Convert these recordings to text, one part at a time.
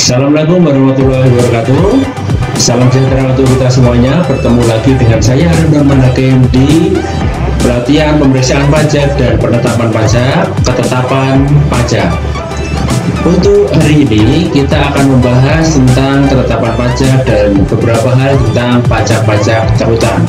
Assalamualaikum warahmatullahi wabarakatuh. Salam sejahtera untuk kita semuanya. Bertemu lagi dengan saya Harun Norman Hakim di pelatihan pemeriksaan pajak dan penetapan pajak, ketetapan pajak. Untuk hari ini kita akan membahas tentang ketetapan pajak dan beberapa hal tentang pajak-pajak terutang.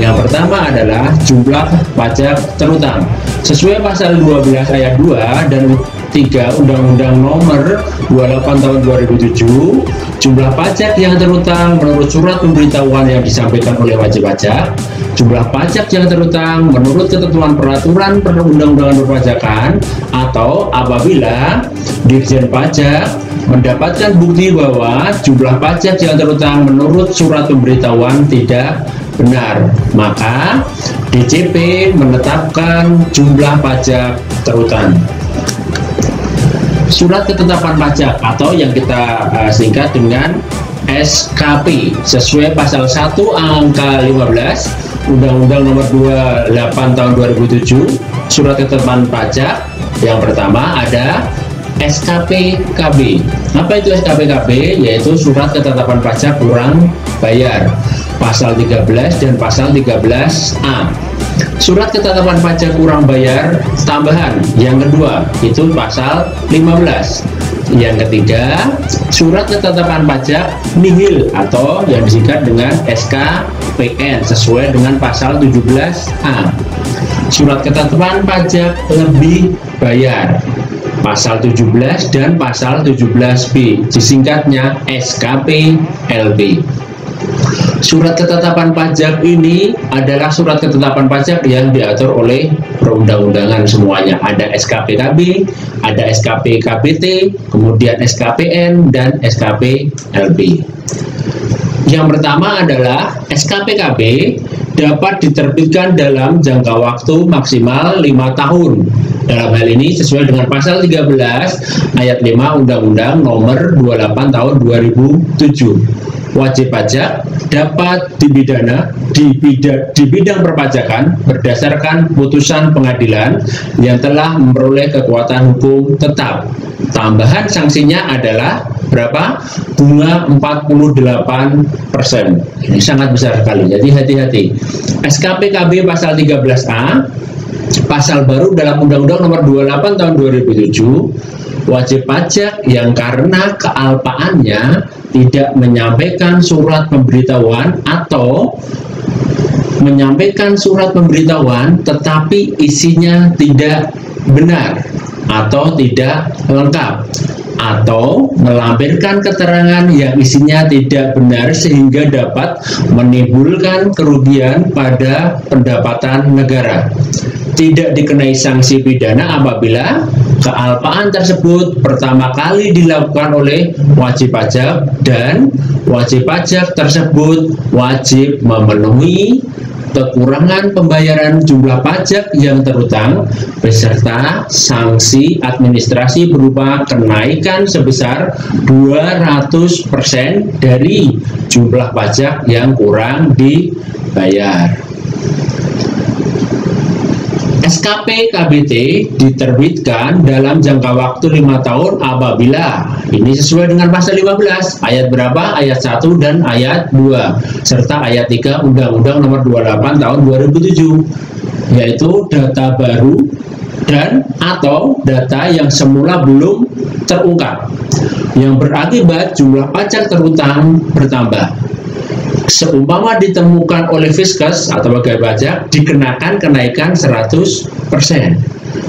Yang pertama adalah jumlah pajak terutang. Sesuai pasal 12 ayat 2 dan 3 Undang-Undang Nomor 28 Tahun 2007, jumlah pajak yang terutang menurut surat pemberitahuan yang disampaikan oleh wajib pajak, jumlah pajak yang terutang menurut ketentuan peraturan perundang-undangan perpajakan, atau apabila Dirjen Pajak mendapatkan bukti bahwa jumlah pajak yang terutang menurut surat pemberitahuan tidak benar, maka DJP menetapkan jumlah pajak terutang. Surat ketetapan pajak atau yang kita singkat dengan SKP sesuai pasal 1 angka 15 Undang-Undang Nomor 28 Tahun 2007, surat ketetapan pajak yang pertama ada SKP KB. Apa itu SKP KB? Yaitu surat ketetapan pajak kurang bayar, pasal 13 dan pasal 13A. Surat ketetapan pajak kurang bayar tambahan yang kedua itu pasal 15. Yang ketiga, surat ketetapan pajak nihil atau yang disingkat dengan SKPN sesuai dengan pasal 17A. Surat ketetapan pajak lebih bayar, pasal 17 dan pasal 17B, disingkatnya SKPLB. Surat ketetapan pajak ini adalah surat ketetapan pajak yang diatur oleh perundang-undangan semuanya. Ada SKPKB, ada SKPKBT, kemudian SKPN, dan SKPLB. Yang pertama adalah SKPKB dapat diterbitkan dalam jangka waktu maksimal 5 tahun. Dalam hal ini sesuai dengan pasal 13 ayat 5 Undang-Undang Nomor 28 Tahun 2007. Wajib pajak dapat dipidana di bidang perpajakan berdasarkan putusan pengadilan yang telah memperoleh kekuatan hukum tetap. Tambahan sanksinya adalah berapa? Bunga 48%. Ini sangat besar sekali, jadi hati-hati. SKPKB pasal 13A, pasal baru dalam Undang-Undang Nomor 28 Tahun 2007, wajib pajak yang karena kealpaannya tidak menyampaikan surat pemberitahuan atau menyampaikan surat pemberitahuan tetapi isinya tidak benar atau tidak lengkap, atau melampirkan keterangan yang isinya tidak benar sehingga dapat menimbulkan kerugian pada pendapatan negara, tidak dikenai sanksi pidana apabila kealpaan tersebut pertama kali dilakukan oleh wajib pajak dan wajib pajak tersebut wajib memenuhi kekurangan pembayaran jumlah pajak yang terutang beserta sanksi administrasi berupa kenaikan sebesar 200% dari jumlah pajak yang kurang dibayar. SKP KBT diterbitkan dalam jangka waktu 5 tahun apabila ini sesuai dengan pasal 15 ayat berapa? Ayat 1 dan ayat 2 serta ayat 3 Undang-Undang Nomor 28 Tahun 2007, yaitu data baru dan atau data yang semula belum terungkap yang berakibat jumlah pajak terutang bertambah. Seumpama ditemukan oleh Fiskes atau pegawai pajak dikenakan kenaikan 100%.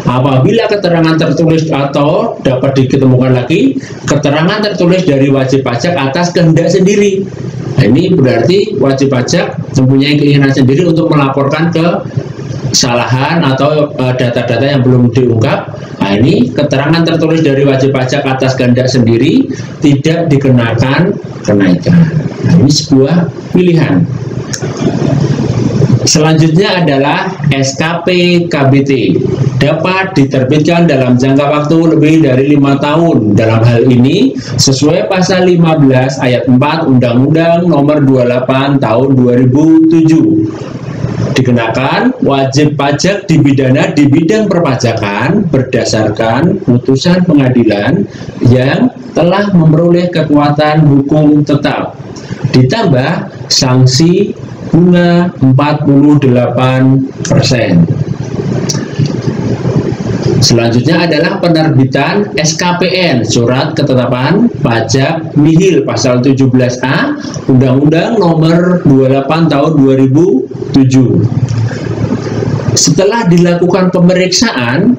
Apabila keterangan tertulis atau dapat diketemukan lagi keterangan tertulis dari wajib pajak atas kehendak sendiri. Nah, ini berarti wajib pajak mempunyai keinginan sendiri untuk melaporkan kesalahan atau data-data yang belum diungkap. Nah, ini keterangan tertulis dari wajib pajak atas kehendak sendiri tidak dikenakan kenaikan. Nah, ini sebuah pilihan. Selanjutnya adalah SKP KBT dapat diterbitkan dalam jangka waktu lebih dari 5 tahun. Dalam hal ini sesuai pasal 15 ayat 4 Undang-Undang Nomor 28 Tahun 2007. Dikenakan wajib pajak dipidana di bidang perpajakan berdasarkan putusan pengadilan yang telah memperoleh kekuatan hukum tetap, ditambah sanksi bunga 48%. Selanjutnya adalah penerbitan SKPN, Surat Ketetapan Pajak Nihil, pasal 17A Undang-Undang Nomor 28 Tahun 2007. Setelah dilakukan pemeriksaan,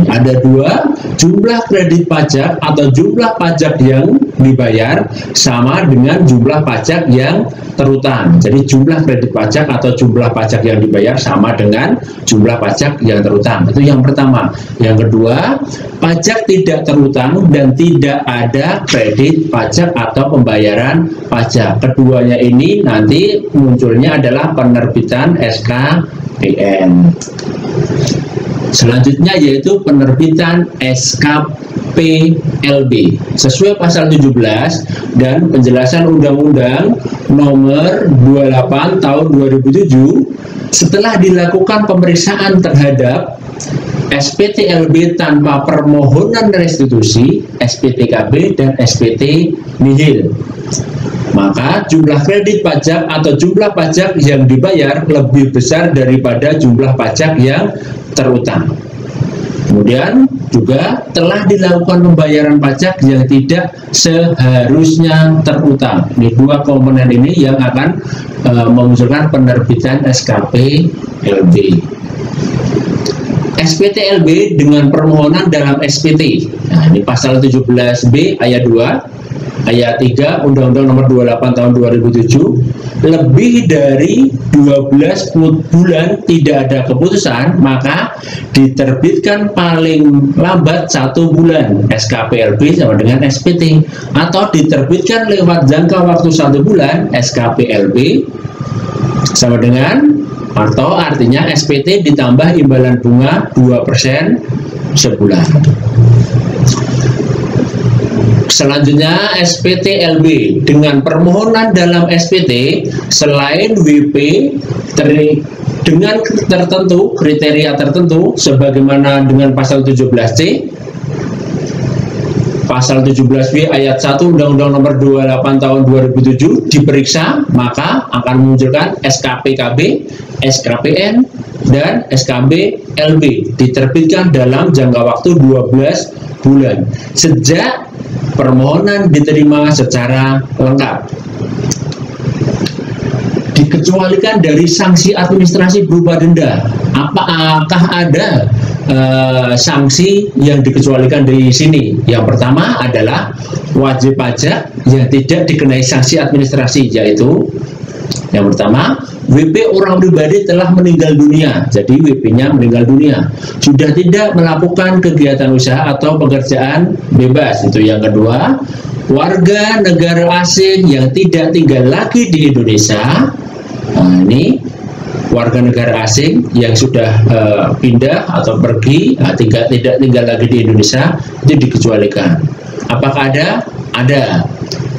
ada dua, jumlah kredit pajak atau jumlah pajak yang dibayar sama dengan jumlah pajak yang terutang. Jadi jumlah kredit pajak atau jumlah pajak yang dibayar sama dengan jumlah pajak yang terutang. Itu yang pertama. Yang kedua, pajak tidak terutang dan tidak ada kredit pajak atau pembayaran pajak. Keduanya ini nanti munculnya adalah penerbitan SKPN. Selanjutnya yaitu penerbitan SKPLB sesuai pasal 17 dan penjelasan Undang-Undang Nomor 28 Tahun 2007. Setelah dilakukan pemeriksaan terhadap SPTLB tanpa permohonan restitusi, SPTKB dan SPT nihil, maka jumlah kredit pajak atau jumlah pajak yang dibayar lebih besar daripada jumlah pajak yang terutang. Kemudian juga telah dilakukan pembayaran pajak yang tidak seharusnya terutang. Ini dua komponen ini yang akan memunculkan penerbitan SKPLB. SPTLB dengan permohonan dalam SPT. Nah, ini pasal 17B ayat 2. Ayat 3 Undang-Undang Nomor 28 Tahun 2007, lebih dari 12 bulan tidak ada keputusan, maka diterbitkan paling lambat 1 bulan SKPLB sama dengan SPT, atau diterbitkan lewat jangka waktu 1 bulan SKPLB sama dengan, atau artinya SPT ditambah imbalan bunga 2% sebulan. Selanjutnya SPTLB dengan permohonan dalam SPT selain WP dengan tertentu, kriteria tertentu sebagaimana dengan pasal 17C, pasal 17B ayat 1 Undang-Undang Nomor 28 Tahun 2007 diperiksa, maka akan memunculkan SKPKB, SKPN dan SKPLB diterbitkan dalam jangka waktu 12 bulan sejak permohonan diterima secara lengkap. Dikecualikan dari sanksi administrasi berupa denda. Apakah ada sanksi yang dikecualikan dari sini? Yang pertama adalah wajib pajak yang tidak dikenai sanksi administrasi, yaitu yang pertama, WP orang pribadi telah meninggal dunia, jadi WP-nya meninggal dunia, sudah tidak melakukan kegiatan usaha atau pekerjaan bebas. Itu yang kedua. Warga negara asing yang tidak tinggal lagi di Indonesia. Nah, ini warga negara asing yang sudah pindah atau pergi, tidak tinggal lagi di Indonesia, itu dikecualikan. Apakah ada? Ada.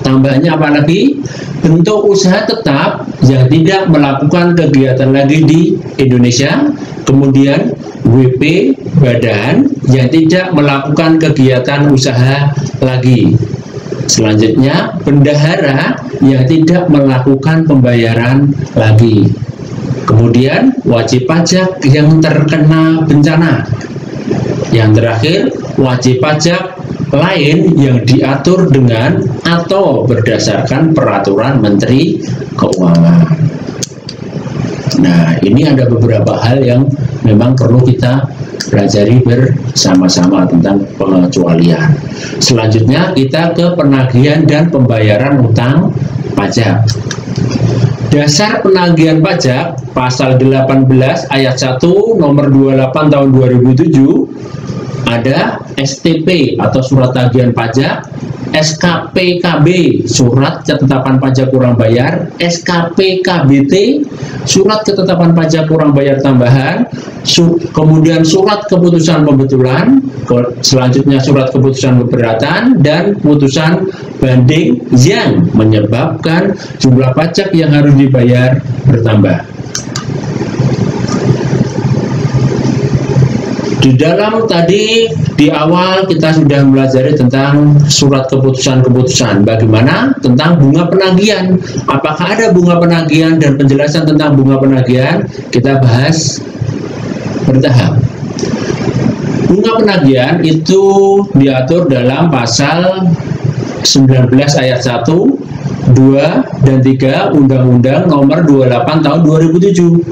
Tambahnya apa lagi? Bentuk usaha tetap yang tidak melakukan kegiatan lagi di Indonesia. Kemudian WP badan yang tidak melakukan kegiatan usaha lagi. Selanjutnya bendahara yang tidak melakukan pembayaran lagi. Kemudian wajib pajak yang terkena bencana. Yang terakhir wajib pajak lain yang diatur dengan atau berdasarkan peraturan Menteri Keuangan. Nah, ini ada beberapa hal yang memang perlu kita pelajari bersama-sama tentang pengecualian. Selanjutnya kita ke penagihan dan pembayaran utang pajak. Dasar penagihan pajak pasal 18 ayat 1 nomor 28 tahun 2007 ada STP atau surat tagihan pajak, SKPKB surat ketetapan pajak kurang bayar, SKPKBT surat ketetapan pajak kurang bayar tambahan, kemudian surat keputusan pembetulan, selanjutnya surat keputusan keberatan, dan putusan banding yang menyebabkan jumlah pajak yang harus dibayar bertambah. Di dalam tadi di awal kita sudah mempelajari tentang surat keputusan-keputusan. Bagaimana tentang bunga penagihan? Apakah ada bunga penagihan dan penjelasan tentang bunga penagihan? Kita bahas bertahap. Bunga penagihan itu diatur dalam pasal 19 ayat 1, 2, dan 3 Undang-Undang Nomor 28 Tahun 2007.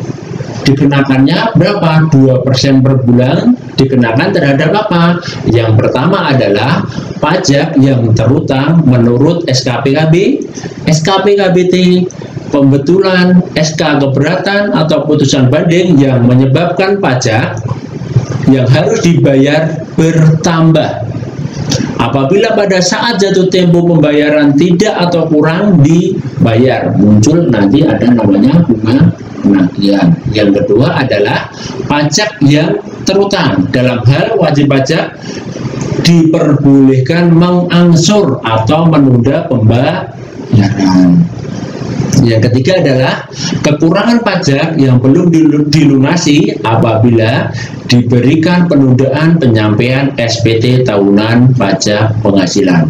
Dikenakannya berapa? 2% per bulan dikenakan terhadap apa? Yang pertama adalah pajak yang terutang menurut SKPKB, SKPKBT, pembetulan, SK keberatan atau putusan banding yang menyebabkan pajak yang harus dibayar bertambah. Apabila pada saat jatuh tempo pembayaran tidak atau kurang dibayar, muncul nanti ada namanya bunga penagihan. Yang kedua adalah pajak yang terutang. Dalam hal wajib pajak diperbolehkan mengangsur atau menunda pembayaran. Yang ketiga adalah kekurangan pajak yang belum dilunasi apabila diberikan penundaan penyampaian SPT tahunan pajak penghasilan.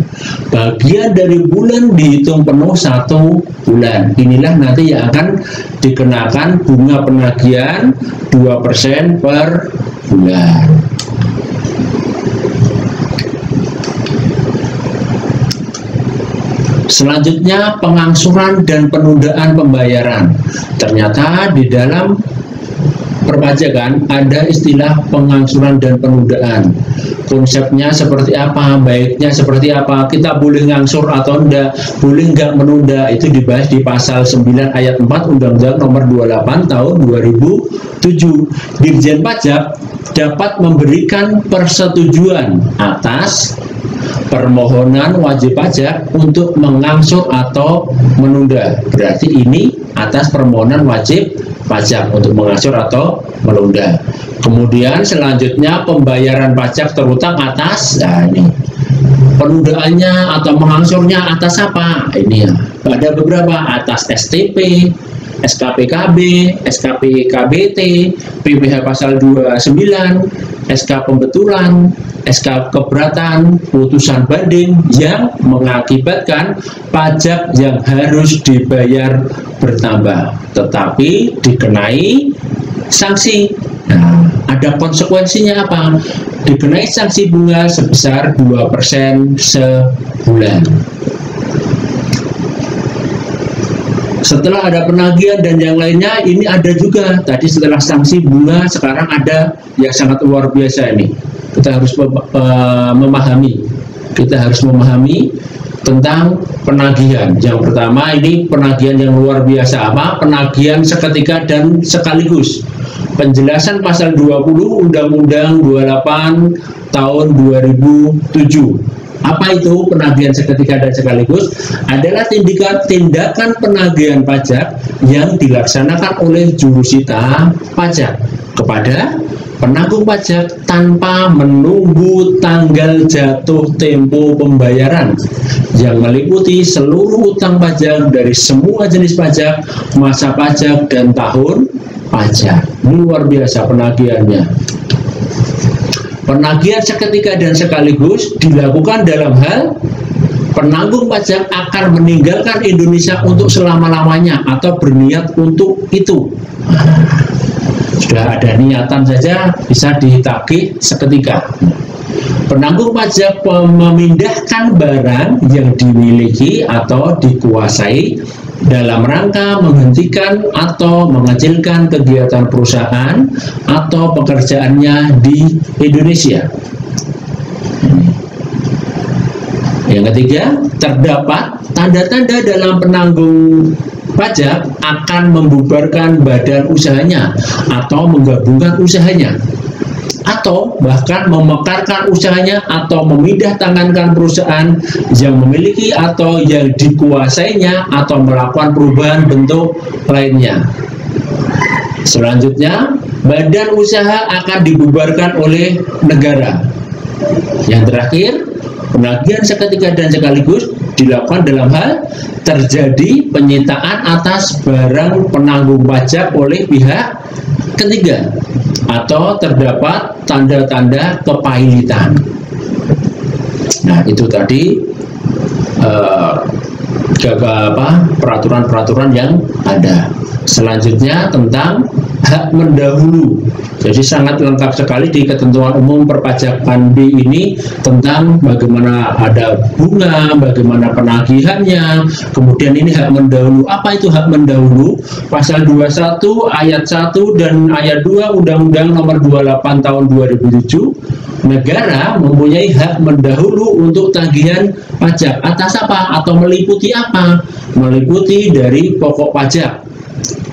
Bagian dari bulan dihitung penuh 1 bulan. Inilah nanti yang akan dikenakan bunga penagihan 2% per bulan. Selanjutnya pengangsuran dan penundaan pembayaran. Ternyata di dalam perpajakan ada istilah pengangsuran dan penundaan. Konsepnya seperti apa, baiknya seperti apa, kita boleh ngangsur atau enggak, boleh enggak menunda, itu dibahas di pasal 9 ayat 4 Undang-Undang Nomor 28 Tahun 2007. Dirjen Pajak dapat memberikan persetujuan atas permohonan wajib pajak untuk mengangsur atau menunda. Berarti ini atas permohonan wajib pajak untuk mengangsur atau menunda. Kemudian selanjutnya pembayaran pajak terutang atas, nah ini penundaannya atau mengangsurnya atas apa? Ini ya, ada beberapa, atas STP, SKPKB, SKPKBT, PPh pasal 29, SK pembetulan, SK keberatan, putusan banding yang mengakibatkan pajak yang harus dibayar bertambah, tetapi dikenai sanksi. Nah, ada konsekuensinya apa? Dikenai sanksi bunga sebesar 2% sebulan. Setelah ada penagihan dan yang lainnya, ini ada juga tadi setelah sanksi bunga, sekarang ada yang sangat luar biasa ini. Kita harus memahami. Kita harus memahami tentang penagihan. Yang pertama ini penagihan yang luar biasa. Apa? Penagihan seketika dan sekaligus. Penjelasan pasal 20 Undang-Undang 28 tahun 2007. Apa itu penagihan seketika dan sekaligus? Adalah tindakan penagihan pajak yang dilaksanakan oleh jurusita pajak kepada penanggung pajak tanpa menunggu tanggal jatuh tempo pembayaran yang meliputi seluruh utang pajak dari semua jenis pajak, masa pajak, dan tahun pajak. Ini luar biasa penagihannya. Penagihan seketika dan sekaligus dilakukan dalam hal penanggung pajak akan meninggalkan Indonesia untuk selama-lamanya atau berniat untuk itu. Sudah ada niatan saja bisa ditagih seketika. Penanggung pajak memindahkan barang yang dimiliki atau dikuasai dalam rangka menghentikan atau mengecilkan kegiatan perusahaan atau pekerjaannya di Indonesia. Yang ketiga, terdapat tanda-tanda dalam penanggung pajak akan membubarkan badan usahanya atau menggabungkan usahanya, atau bahkan memekarkan usahanya atau memindah tangankan perusahaan yang memiliki atau yang dikuasainya atau melakukan perubahan bentuk lainnya. Selanjutnya, badan usaha akan dibubarkan oleh negara. Yang terakhir, penagihan seketika dan sekaligus dilakukan dalam hal terjadi penyitaan atas barang penanggung pajak oleh pihak ketiga, atau terdapat tanda-tanda kepailitan. Nah, itu tadi peraturan-peraturan yang ada. Selanjutnya tentang hak mendahulu. Jadi sangat lengkap sekali di ketentuan umum perpajakan B ini tentang bagaimana ada bunga, bagaimana penagihannya, kemudian ini hak mendahulu. Apa itu hak mendahulu? Pasal 21 ayat 1 dan ayat 2 Undang-Undang Nomor 28 Tahun 2007, negara mempunyai hak mendahulu untuk tagihan pajak atas apa atau meliputi apa? Meliputi dari pokok pajak.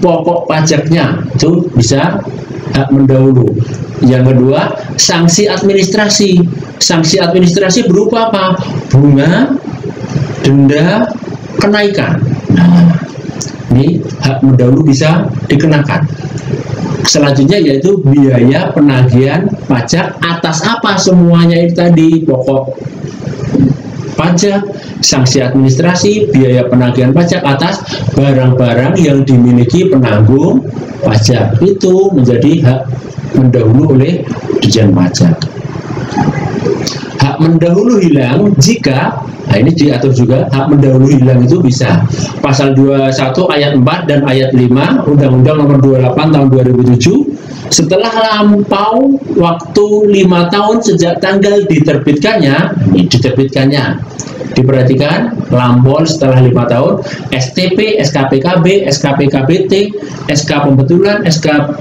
Pokok pajaknya itu bisa hak mendahulu. Yang kedua, sanksi administrasi. Sanksi administrasi berupa apa? Bunga, denda, kenaikan. Nah, ini hak mendahulu bisa dikenakan. Selanjutnya yaitu biaya penagihan pajak atas apa semuanya itu tadi, pokok pajak, sanksi administrasi, biaya penagihan pajak atas barang-barang yang dimiliki penanggung pajak. Itu menjadi hak mendahulu oleh Ditjen Pajak. Hak mendahulu hilang jika, nah ini diatur juga, hak mendahulu hilang itu bisa pasal 21 ayat 4 dan ayat 5 Undang-Undang Nomor 28 Tahun 2007, setelah lampau waktu 5 tahun sejak tanggal diterbitkannya, diperhatikan, lampau setelah 5 tahun, STP, SKPKB, SKPKBT, SK pembetulan, SK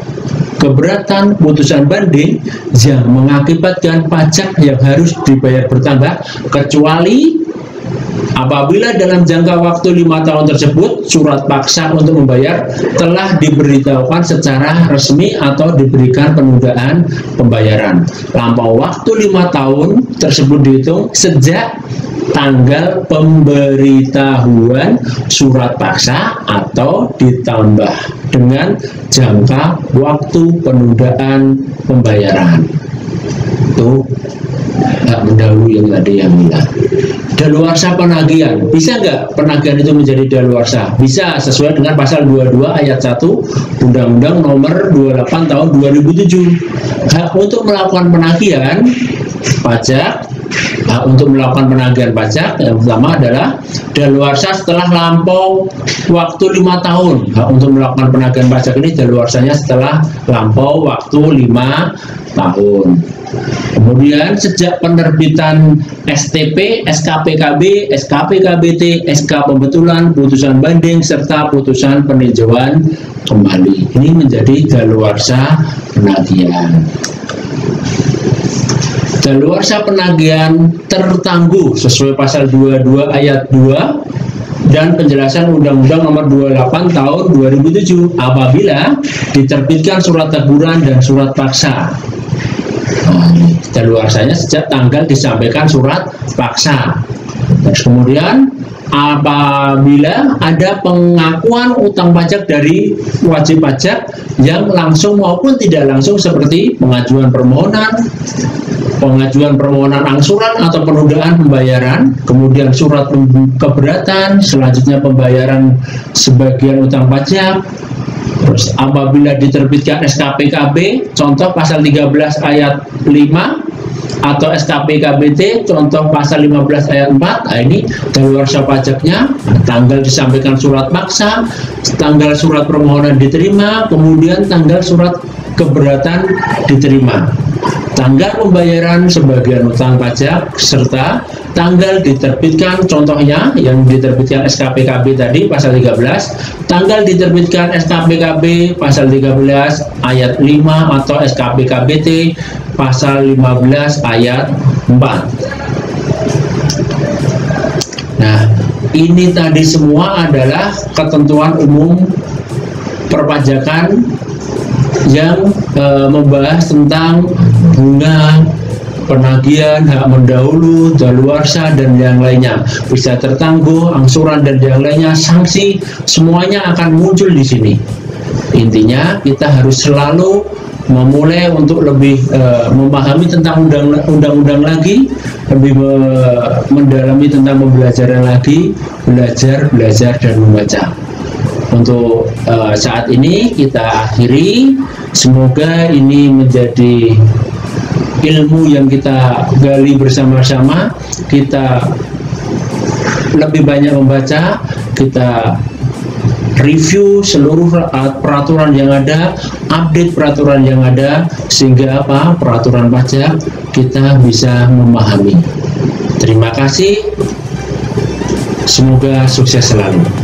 keberatan, putusan banding yang mengakibatkan pajak yang harus dibayar bertambah, kecuali apabila dalam jangka waktu 5 tahun tersebut surat paksa untuk membayar telah diberitahukan secara resmi atau diberikan penundaan pembayaran. Lampau waktu 5 tahun tersebut dihitung sejak tanggal pemberitahuan surat paksa atau ditambah dengan jangka waktu penundaan pembayaran. Itu hak mendahului yang tadi yang hilang. Daluarsa penagihan, bisa nggak penagihan itu menjadi daluarsa? Bisa, sesuai dengan pasal 22 ayat 1 Undang-Undang Nomor 28 Tahun 2007. Hak untuk melakukan penagihan pajak, hak untuk melakukan penagihan pajak yang pertama adalah daluarsa setelah lampau waktu 5 tahun. Hak untuk melakukan penagihan pajak ini daluarsanya setelah lampau waktu 5 tahun. Kemudian sejak penerbitan STP, SKPKB, SKPKBT, SK pembetulan, putusan banding, serta putusan peninjauan kembali. Ini menjadi daluarsa penagihan. Daluarsa penagihan tertangguh sesuai pasal 22 ayat 2 dan penjelasan Undang-Undang Nomor 28 Tahun 2007 apabila diterbitkan surat teguran dan surat paksa. Daluarsanya sejak tanggal disampaikan surat paksa. Terus kemudian apabila ada pengakuan utang pajak dari wajib pajak yang langsung maupun tidak langsung seperti pengajuan permohonan angsuran atau penundaan pembayaran, kemudian surat keberatan, selanjutnya pembayaran sebagian utang pajak. Terus apabila diterbitkan SKPKB, contoh pasal 13 ayat 5 atau SKPKBT, contoh pasal 15 ayat 4, nah ini daluarsa pajaknya, tanggal disampaikan surat paksa, tanggal surat permohonan diterima, kemudian tanggal surat keberatan diterima, tanggal pembayaran sebagian utang pajak, serta tanggal diterbitkan, contohnya yang diterbitkan SKPKB tadi pasal 13, tanggal diterbitkan SKPKB pasal 13 ayat 5 atau SKPKBT pasal 15 ayat 4. Nah, ini tadi semua adalah ketentuan umum perpajakan yang membahas tentang bunga, penagihan, hak mendahulu, daluarsa, dan yang lainnya. Bisa tertangguh, angsuran, dan yang lainnya, sanksi, semuanya akan muncul di sini. Intinya, kita harus selalu memulai untuk lebih memahami tentang undang-undang lagi, lebih mendalami tentang pembelajaran lagi, belajar, dan membaca. Untuk saat ini kita akhiri. Semoga ini menjadi ilmu yang kita gali bersama-sama, kita lebih banyak membaca, kita review seluruh peraturan yang ada, update peraturan yang ada, sehingga peraturan pajak kita bisa memahami. Terima kasih, semoga sukses selalu.